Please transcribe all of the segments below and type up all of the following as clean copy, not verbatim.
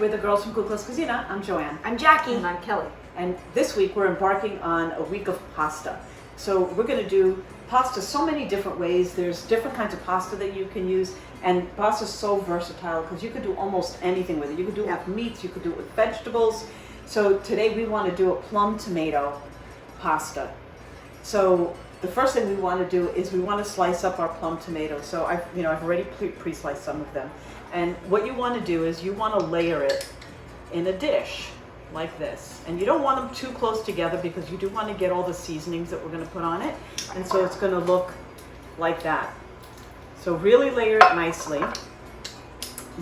we're the girls from Cucla's Cuisina. I'm Joanne. I'm Jackie. And I'm Kelly. And this week we're embarking on a week of pasta. So we're going to do pasta so many different ways. There's different kinds of pasta that you can use. And pasta is so versatile because you could do almost anything with it. You could do it with meats, you could do it with vegetables. So today we want to do a plum tomato pasta. So the first thing we want to do is we want to slice up our plum tomatoes. So I've already pre-sliced some of them. And what you want to do is you want to layer it in a dish like this. And you don't want them too close together because you do want to get all the seasonings that we're going to put on it. And so it's going to look like that. So really layer it nicely.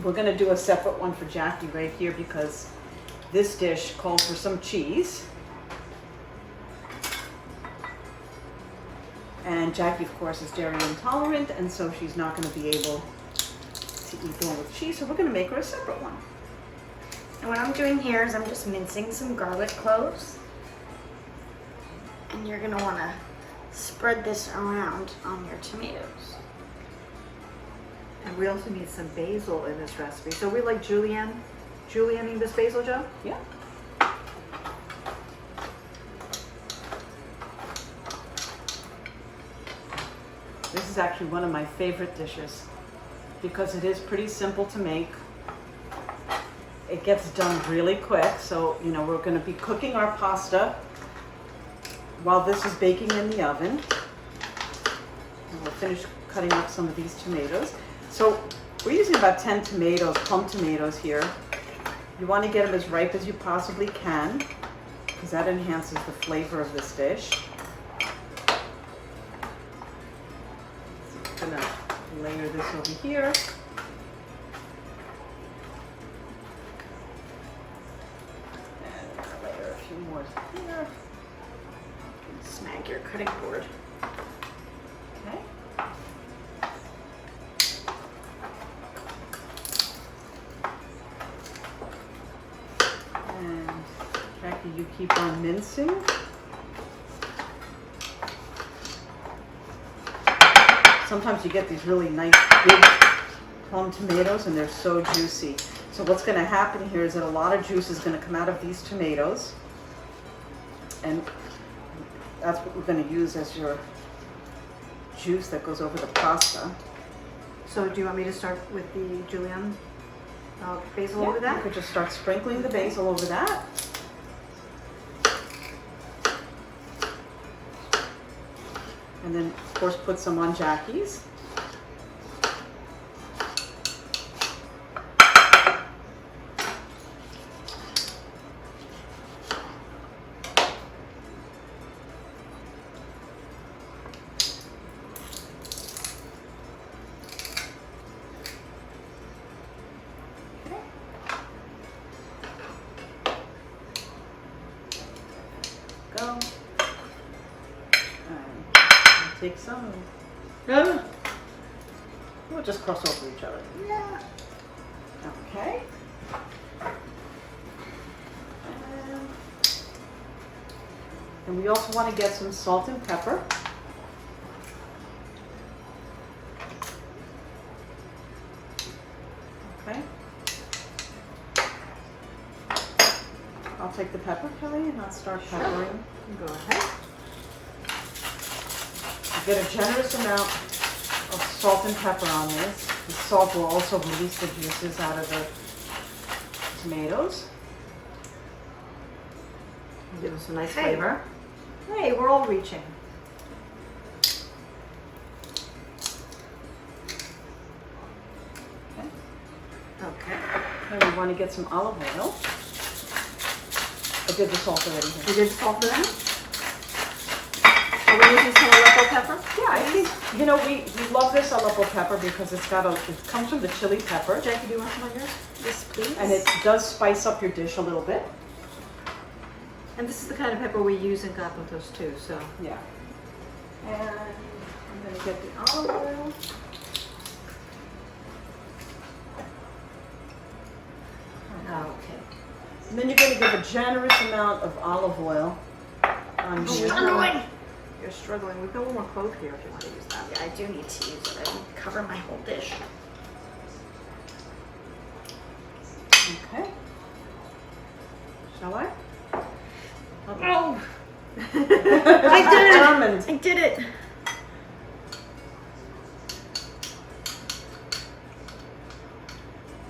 We're going to do a separate one for Jackie right here because this dish calls for some cheese. And Jackie, of course, is dairy intolerant, and so she's not going to be able to eat the one with cheese, so we're going to make her a separate one. And what I'm doing here is I'm just mincing some garlic cloves. And you're going to want to spread this around on your tomatoes. And we also need some basil in this recipe. So we like julienning this basil, Joe? Yeah. This is actually one of my favorite dishes because it is pretty simple to make. It gets done really quick. So, we're going to be cooking our pasta while this is baking in the oven. And we'll finish cutting up some of these tomatoes. So we're using about 10 tomatoes, plum tomatoes here. You want to get them as ripe as you possibly can because that enhances the flavor of this dish. I'm gonna layer this over here. And I'm gonna layer a few more here. Snag your cutting board. Okay. And Jackie, you keep on mincing. Sometimes you get these really nice big plum tomatoes and they're so juicy. So what's going to happen here is that a lot of juice is going to come out of these tomatoes. And that's what we're going to use as your juice that goes over the pasta. So do you want me to start with the julienne basil over that? You could just start sprinkling the basil over that. And then, of course, put some on Jackie's. Go. Take some. No. We'll just cross over each other. Yeah. Okay. And we also want to get some salt and pepper. Okay. I'll take the pepper, Kelly, and I'll start peppering. Go ahead. Get a generous amount of salt and pepper on this. The salt will also release the juices out of the tomatoes. Give us a nice flavor. Hey, we're all reaching. Okay. And we want to get some olive oil. I did the salt already. You did salt for that? Are we using some Aleppo pepper? Yeah, I think, we love this Aleppo pepper because it comes from the chili pepper. Jackie, do you want some on yours? Yes, please. And it does spice up your dish a little bit. And this is the kind of pepper we use in gatos too, so. Yeah. And I'm going to get the olive oil. Okay. And then you're going to give a generous amount of olive oil on here. Struggling. You're struggling. We've got a little more clove here if you want to use that. Yeah, I do need to use it. I need to cover my whole dish. Okay. Shall I? Oh! I did it! Determined. I did it!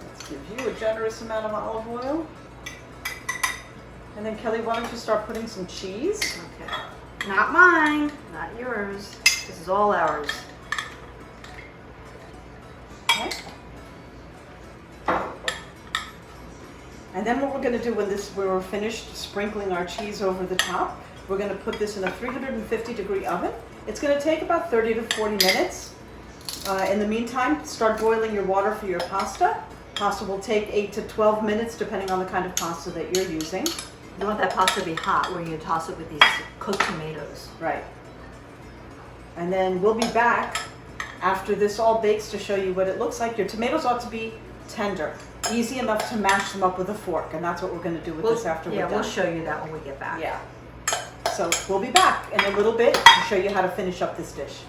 Let's give you a generous amount of olive oil. And then Kelly, why don't you start putting some cheese? Okay. Not mine. Not yours. This is all ours. Okay. And then what we're going to do when we're finished sprinkling our cheese over the top, we're going to put this in a 350-degree oven. It's going to take about 30 to 40 minutes. In the meantime, start boiling your water for your pasta. Pasta will take 8 to 12 minutes depending on the kind of pasta that you're using. You want that pasta to be hot when you toss it with these cooked tomatoes. Right. And then we'll be back after this all bakes to show you what it looks like. Your tomatoes ought to be tender, easy enough to mash them up with a fork, and that's what we're going to do with this after we're done. We'll show you that when we get back. Yeah. So we'll be back in a little bit to show you how to finish up this dish.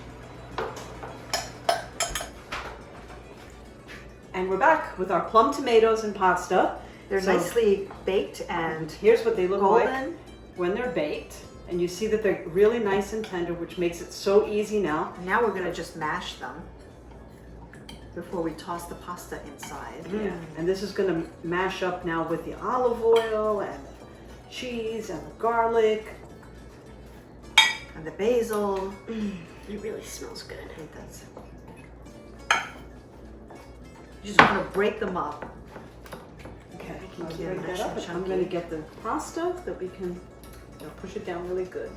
And we're back with our plum tomatoes and pasta. They're So nicely baked and here's what they look like golden. when they're baked. And you see that they're really nice and tender, which makes it so easy now. Now we're going to just mash them before we toss the pasta inside. Yeah. And this is going to mash up now with the olive oil and the cheese and the garlic. And the basil. It really smells good. It does. You just want to break them up. Okay, can let's get break it that nice up. and I'm chunky. going to get the pasta that we can push it down really good.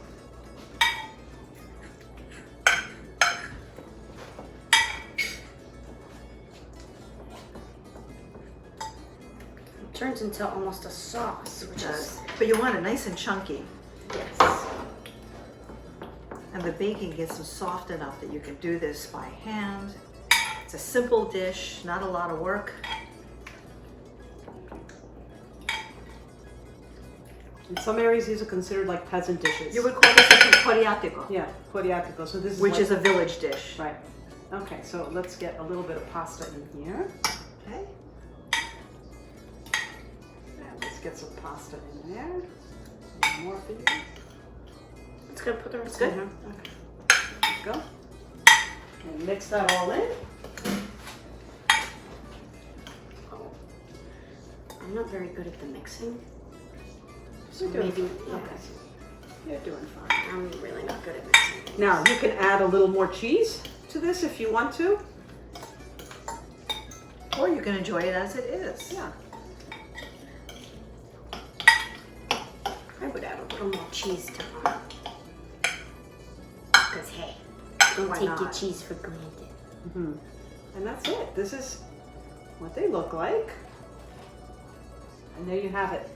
It turns into almost a sauce, which is But you want it nice and chunky. yes. And the baking gets them soft enough that you can do this by hand. It's a simple dish, not a lot of work. In some areas, these are considered like peasant dishes. You would call this a coriatico, Yeah, coriatico. So this is which like- is a village dish. right. Okay, so let's get a little bit of pasta in here. Okay. And let's get some pasta in there. One more for you. It's gonna put the rest Good. in here. Okay. There you go. And mix that all in. Oh. I'm not very good at the mixing. So You're doing maybe fine. okay. You're doing fine. I'm really not good at mixing. Now, you can add a little more cheese to this if you want to. Or you can enjoy it as it is. Yeah. I would add a little more cheese to mine. Because hey, don't Why take your not? cheese for granted. Mm-hmm. And that's it. This is what they look like. And there you have it.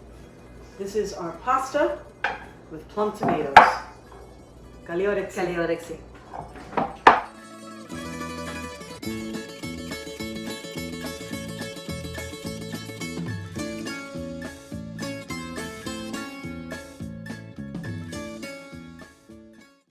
This is our pasta with plum tomatoes. Cagliorexi. Cagliorexi.